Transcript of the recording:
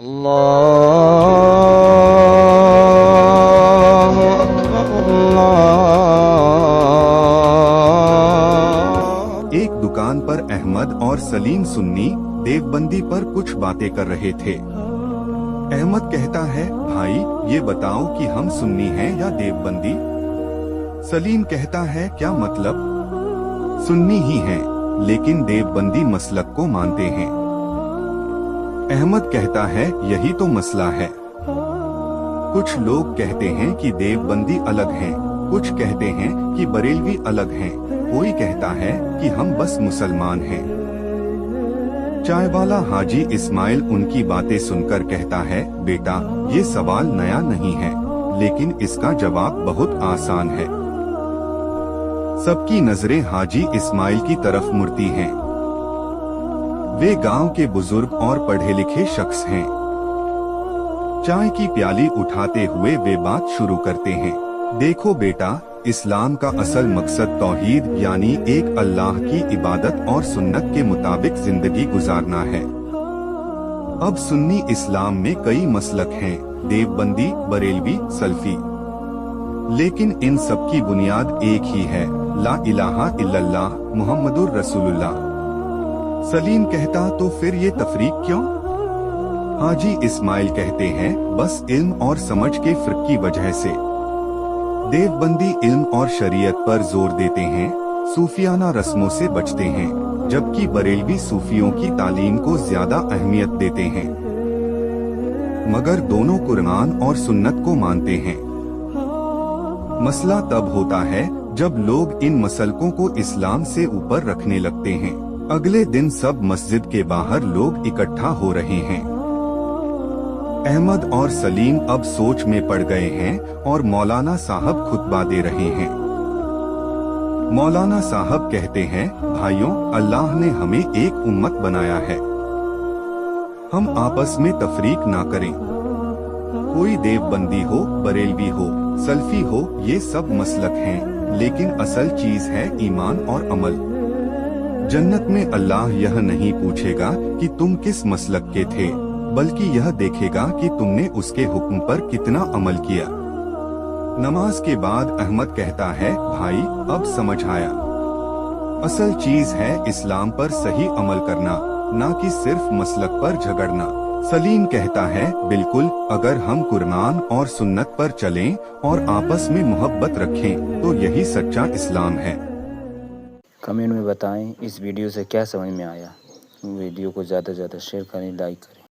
اللہ اللہ۔ ایک دکان پر احمد اور سلیم سنی دیوبندی پر کچھ باتیں کر رہے تھے۔ احمد کہتا ہے، بھائی یہ بتاؤ کہ ہم سنی ہیں یا دیوبندی؟ سلیم کہتا ہے، کیا مطلب؟ سنی ہی ہیں لیکن دیوبندی مسلک کو مانتے ہیں۔ احمد کہتا ہے، یہی تو مسئلہ ہے۔ کچھ لوگ کہتے ہیں کہ دیوبندی الگ ہیں، کچھ کہتے ہیں کہ بریلوی الگ ہیں، کوئی کہتا ہے کہ ہم بس مسلمان ہیں۔ چائے والا حاجی اسماعیل ان کی باتیں سن کر کہتا ہے، بیٹا یہ سوال نیا نہیں ہے، لیکن اس کا جواب بہت آسان ہے۔ سب کی نظریں حاجی اسماعیل کی طرف مڑتی ہیں۔ وہ گاؤں کے بزرگ اور پڑھے لکھے شخص ہیں۔ چائے کی پیالی اٹھاتے ہوئے وہ بات شروع کرتے ہیں، دیکھو بیٹا، اسلام کا اصل مقصد توحید یعنی ایک اللہ کی عبادت اور سنت کے مطابق زندگی گزارنا ہے۔ اب سنی اسلام میں کئی مسلک ہیں، دیوبندی، بریلوی، سلفی، لیکن ان سب کی بنیاد ایک ہی ہے، لا الہ الا اللہ محمد الرسول اللہ۔ سلیم کہتا، تو پھر یہ تفریق کیوں؟ حاجی اسماعیل کہتے ہیں، بس علم اور سمجھ کے فرق کی وجہ سے۔ دیوبندی علم اور شریعت پر زور دیتے ہیں، صوفیانہ رسموں سے بچتے ہیں، جبکہ بریلوی صوفیوں کی تعلیم کو زیادہ اہمیت دیتے ہیں، مگر دونوں قرآن اور سنت کو مانتے ہیں۔ مسئلہ تب ہوتا ہے جب لوگ ان مسلکوں کو اسلام سے اوپر رکھنے لگتے ہیں۔ اگلے دن سب مسجد کے باہر لوگ اکٹھا ہو رہے ہیں۔ احمد اور سلیم اب سوچ میں پڑ گئے ہیں اور مولانا صاحب خطبہ دے رہے ہیں۔ مولانا صاحب کہتے ہیں، بھائیوں، اللہ نے ہمیں ایک امت بنایا ہے، ہم آپس میں تفریق نہ کریں۔ کوئی دیوبندی ہو، بریلوی ہو، سلفی ہو، یہ سب مسلک ہیں، لیکن اصل چیز ہے ایمان اور عمل۔ جنت میں اللہ یہ نہیں پوچھے گا کہ تم کس مسلک کے تھے، بلکہ یہ دیکھے گا کہ تم نے اس کے حکم پر کتنا عمل کیا۔ نماز کے بعد احمد کہتا ہے، بھائی اب سمجھ آیا، اصل چیز ہے اسلام پر صحیح عمل کرنا، نہ کہ صرف مسلک پر جھگڑنا۔ سلیم کہتا ہے، بالکل، اگر ہم قرآن اور سنت پر چلیں اور آپس میں محبت رکھیں تو یہی سچا اسلام ہے۔ کمنٹ میں بتائیں اس ویڈیو سے کیا سمجھ میں آیا۔ ویڈیو کو زیادہ سے زیادہ شیئر کریں، لائک کریں۔